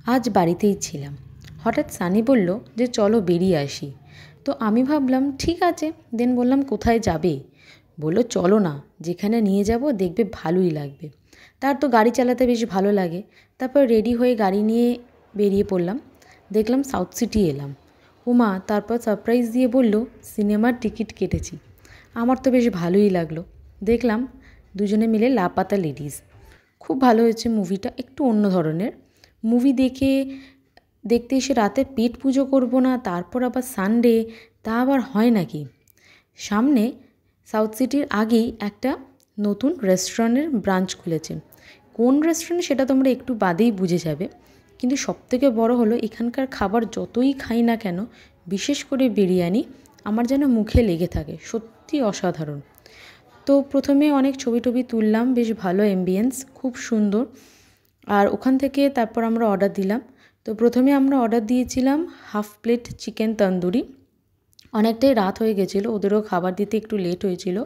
আজ বাড়িতেই ছিলাম। হঠাৎ সানি বলল যে চলো বেরিয়ে আসি। তো আমি ভাবলাম ঠিক আছে, দেন বললাম কোথায় যাবে? বললো চলো না, যেখানে নিয়ে যাব দেখবে ভালোই লাগবে। তার তো গাড়ি চালাতে বেশ ভালো লাগে। তারপর রেডি হয়ে গাড়ি নিয়ে বেরিয়ে পড়লাম। দেখলাম সাউথ সিটি এলাম। উমা তারপর সারপ্রাইজ দিয়ে বলল সিনেমার টিকিট কেটেছি। আমার তো বেশ ভালোই লাগলো। দেখলাম দুজনে মিলে লাপাতা লেডিস। খুব ভালো হয়েছে মুভিটা, একটু অন্য ধরনের। মুভি দেখতে এসে রাতে পেট পুজো করব না, তারপর আবার সানডে, তা আবার হয় নাকি? সামনে সাউথ সিটির আগেই একটা নতুন রেস্টুরেন্টের ব্রাঞ্চ খুলেছে। কোন রেস্টুরেন্ট সেটা তোমরা একটু বাদেই বুঝে যাবে। কিন্তু সবথেকে বড় হলো এখানকার খাবার যতই খাই না কেন, বিশেষ করে বিরিয়ানি আমার যেন মুখে লেগে থাকে, সত্যি অসাধারণ। তো প্রথমে অনেক ছবি টবি তুললাম, বেশ ভালো অ্যাম্বিয়েন্স, খুব সুন্দর। আর ওখান থেকে তারপর আমরা অর্ডার দিলাম। তো প্রথমে আমরা অর্ডার দিয়েছিলাম হাফ প্লেট চিকেন তন্দুরি। অনেকটাই রাত হয়ে গেছিলো, ওদেরও খাবার দিতে একটু লেট হয়েছিল।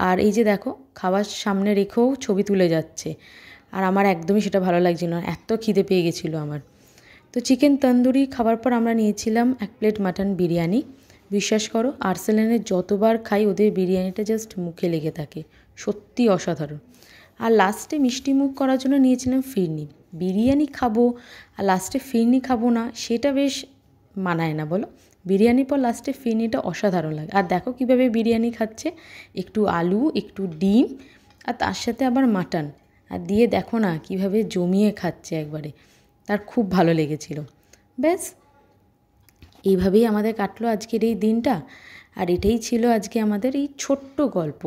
আর এই যে দেখো, খাবার সামনে রেখেও ছবি তুলে যাচ্ছে। আর আমার একদমই সেটা ভালো লাগছিল না, এত খিদে পেয়ে গেছিলো আমার। তো চিকেন তন্দুরি খাবার পর আমরা নিয়েছিলাম এক প্লেট মাটন বিরিয়ানি। বিশ্বাস করো আর্সেলানের যতবার খাই ওদের বিরিয়ানিটা জাস্ট মুখে লেগে থাকে, সত্যি অসাধারণ। আর লাস্টে মিষ্টি মুখ করার জন্য নিয়েছিলাম ফিরনি। বিরিয়ানি খাবো আর লাস্টে ফিরনি খাবো না, সেটা বেশ মানায় না বলো। বিরিয়ানির পর লাস্টে ফিরনিটা অসাধারণ লাগে। আর দেখো কীভাবে বিরিয়ানি খাচ্ছে, একটু আলু, একটু ডিম, আর তার সাথে আবার মাটন, আর দিয়ে দেখো না কীভাবে জমিয়ে খাচ্ছে একবারে। তার খুব ভালো লেগেছিল। ব্যাস এইভাবেই আমাদের কাটলো আজকের এই দিনটা। আর এটাই ছিল আজকে আমাদের এই ছোট্ট গল্প।